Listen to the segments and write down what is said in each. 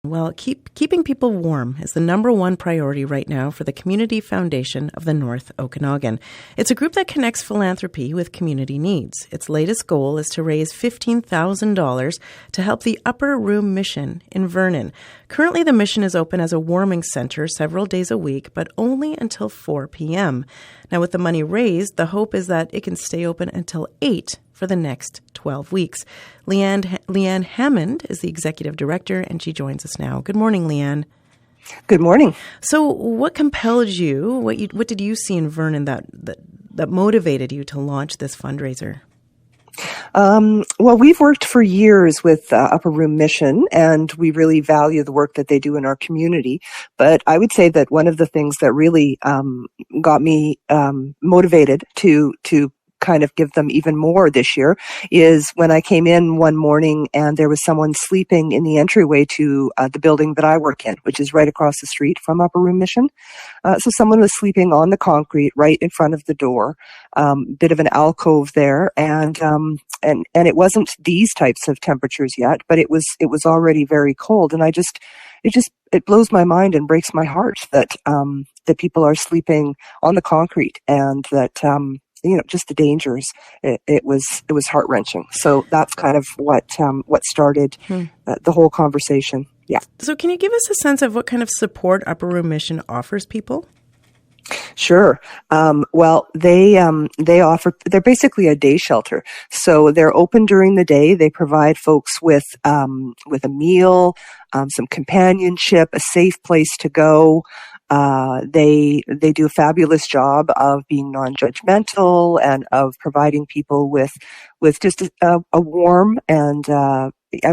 Well, keeping people warm is the number one priority right now for the Community Foundation of the North Okanagan. It's a group that connects philanthropy with community needs. Its latest goal is to raise $15,000 to help the Upper Room Mission in Vernon. Currently, the mission is open as a warming center several days a week, but only until 4 p.m. Now, with the money raised, the hope is that it can stay open until 8 for the next 12 weeks. Leanne Hammond is the executive director, and she joins us now. Good morning, Leanne. Good morning. So what compelled you, what did you see in Vernon that motivated you to launch this fundraiser? Well, we've worked for years with Upper Room Mission, and we really value the work that they do in our community. But I would say that one of the things that really got me motivated to kind of give them even more this year is when I came in one morning and there was someone sleeping in the entryway to the building that I work in, which is right across the street from Upper Room Mission. So someone was sleeping on the concrete right in front of the door, bit of an alcove there, and it wasn't these types of temperatures yet, but it was already very cold, and it blows my mind and breaks my heart that people are sleeping on the concrete, and that just the dangers. It was heart-wrenching. So that's kind of what started the whole conversation. Yeah. So can you give us a sense of what kind of support Upper Room Mission offers people? Sure. Well, they're basically a day shelter. So they're open during the day. They provide folks with a meal, some companionship, a safe place to go. They do a fabulous job of being non-judgmental and of providing people with just a warm and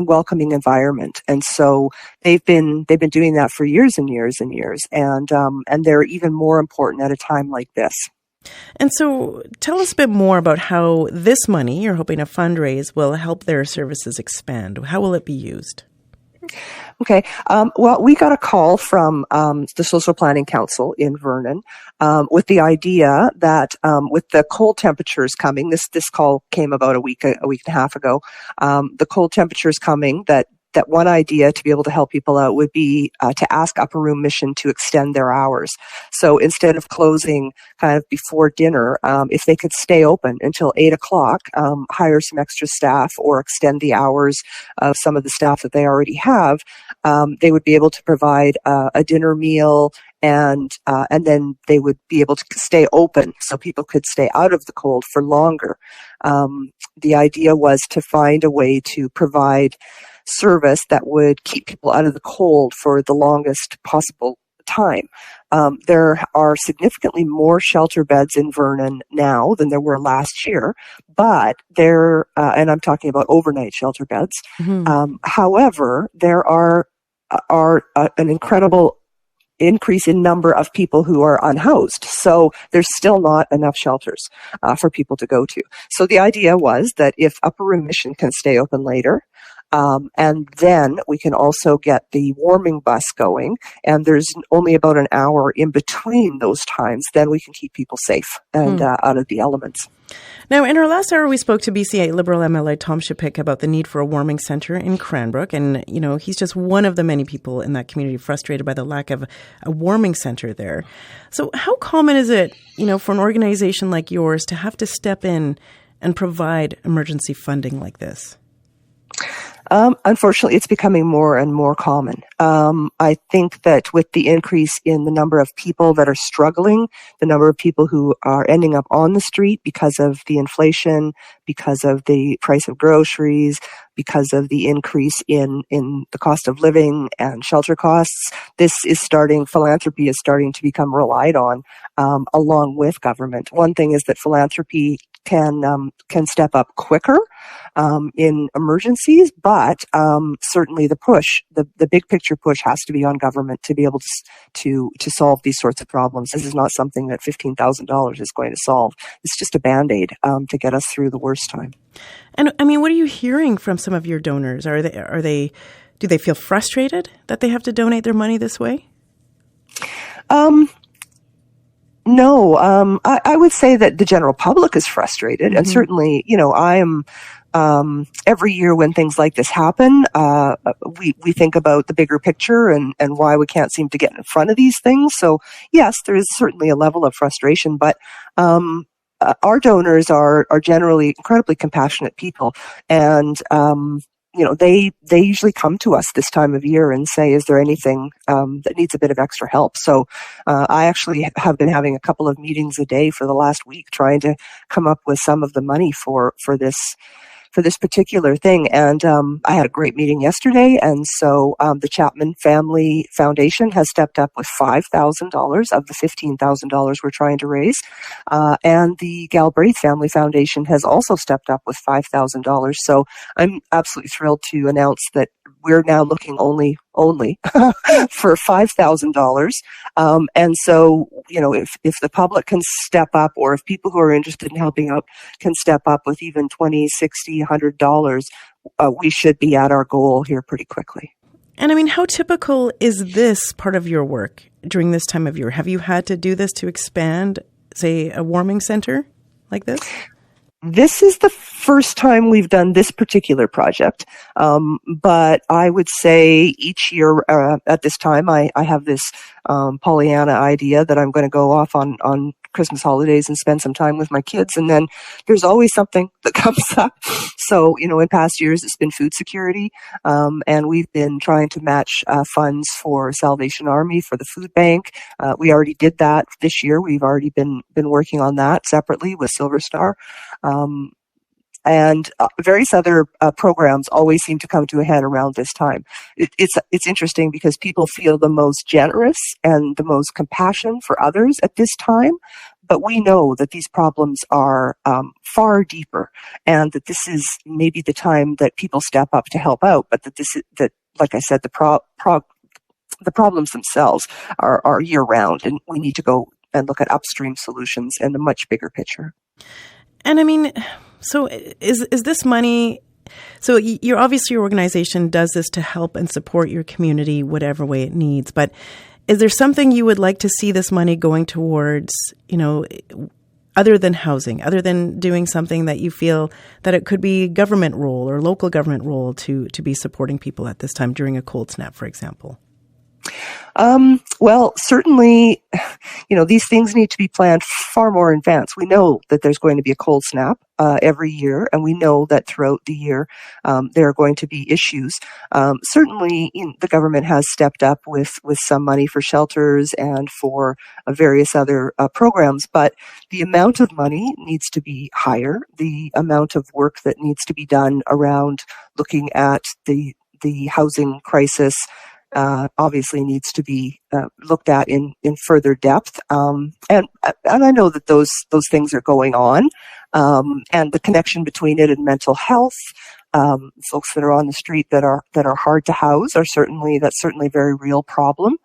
welcoming environment. And so they've been doing that for years and years and years. And they're even more important at a time like this. And so tell us a bit more about how this money you're hoping to fundraise will help their services expand. How will it be used? Okay. Well, we got a call from the Social Planning Council in Vernon with the idea that with the cold temperatures coming, this call came about a week and a half ago. The cold temperatures coming, that one idea to be able to help people out would be to ask Upper Room Mission to extend their hours. So instead of closing kind of before dinner, if they could stay open until 8 o'clock, hire some extra staff or extend the hours of some of the staff that they already have, they would be able to provide a dinner meal, and then they would be able to stay open so people could stay out of the cold for longer. The idea was to find a way to provide service that would keep people out of the cold for the longest possible time. There are significantly more shelter beds in Vernon now than there were last year, but and I'm talking about overnight shelter beds. Mm-hmm. However, there are an incredible increase in number of people who are unhoused. So there's still not enough shelters for people to go to. So the idea was that if Upper Room Mission can stay open later, and then we can also get the warming bus going, and there's only about an hour in between those times, then we can keep people safe and out of the elements. Now, in our last hour, we spoke to BCA Liberal MLA Tom Shipik about the need for a warming centre in Cranbrook. And, he's just one of the many people in that community frustrated by the lack of a warming centre there. So how common is it, for an organization like yours to have to step in and provide emergency funding like this? Unfortunately, it's becoming more and more common. I think that with the increase in the number of people that are struggling, the number of people who are ending up on the street because of the inflation, because of the price of groceries, because of the increase in the cost of living and shelter costs, philanthropy is starting to become relied on, along with government. One thing is that philanthropy can step up quicker in emergencies, but certainly the big picture push has to be on government to be able to solve these sorts of problems. This is not something that $15,000 is going to solve. It's just a Band-Aid to get us through the worst time. And what are you hearing from some of your donors? Do they feel frustrated that they have to donate their money this way? No, I would say that the general public is frustrated, and certainly, I am every year when things like this happen, we think about the bigger picture and why we can't seem to get in front of these things. So yes, there is certainly a level of frustration, but our donors are generally incredibly compassionate people, and they usually come to us this time of year and say, is there anything that needs a bit of extra help? So I actually have been having a couple of meetings a day for the last week trying to come up with some of the money for this particular thing. And I had a great meeting yesterday, and so the Chapman Family Foundation has stepped up with $5,000 of the $15,000 we're trying to raise. And the Galbraith Family Foundation has also stepped up with $5,000. So I'm absolutely thrilled to announce that we're now looking only for $5,000. And so, if the public can step up, or if people who are interested in helping out can step up with even $20, $60, $100, we should be at our goal here pretty quickly. And I mean, how typical is this part of your work during this time of year? Have you had to do this to expand, say, a warming center like this? This is the first time we've done this particular project, but I would say each year at this time, I have this Pollyanna idea that I'm going to go off on Christmas holidays and spend some time with my kids, and then there's always something that comes up. So, in past years, it's been food security, and we've been trying to match funds for Salvation Army, for the food bank. We already did that this year. We've already been working on that separately with Silver Star. And various other programs always seem to come to a head around this time. It's interesting because people feel the most generous and the most compassion for others at this time, but we know that these problems are far deeper, and that this is maybe the time that people step up to help out, but that like I said, the problems themselves are year round, and we need to go and look at upstream solutions and the much bigger picture. And I mean, so is this money, so you're obviously your organization does this to help and support your community whatever way it needs, but is there something you would like to see this money going towards, other than housing, other than doing something that you feel that it could be government role or local government role to be supporting people at this time during a cold snap, for example? Well, certainly, these things need to be planned far more in advance. We know that there's going to be a cold snap every year, and we know that throughout the year there are going to be issues. Certainly, the government has stepped up with some money for shelters and for various other programs, but the amount of money needs to be higher. The amount of work that needs to be done around looking at the housing crisis obviously needs to be looked at in further depth, and I know that those things are going on, and the connection between it and mental health. Folks that are on the street that are hard to house that's certainly a very real problem.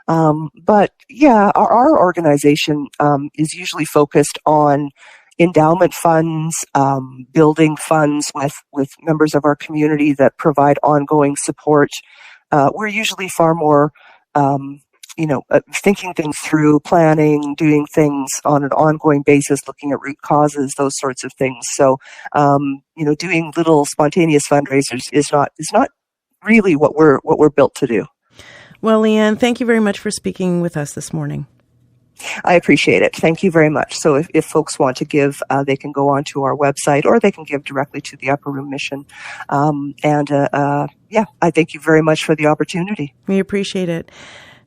But yeah, our organization is usually focused on endowment funds, building funds with members of our community that provide ongoing support. We're usually far more, thinking things through, planning, doing things on an ongoing basis, looking at root causes, those sorts of things. So, doing little spontaneous fundraisers is not really what we're built to do. Well, Leanne, thank you very much for speaking with us this morning. I appreciate it. Thank you very much. So if folks want to give, they can go onto our website, or they can give directly to the Upper Room Mission. I thank you very much for the opportunity. We appreciate it.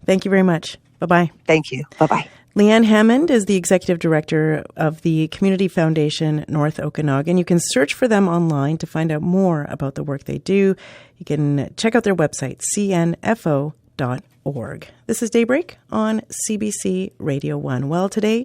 Thank you very much. Bye-bye. Thank you. Bye-bye. Leanne Hammond is the Executive Director of the Community Foundation North Okanagan. You can search for them online to find out more about the work they do. You can check out their website, cnfo.org. This is Daybreak on CBC Radio 1. Well, today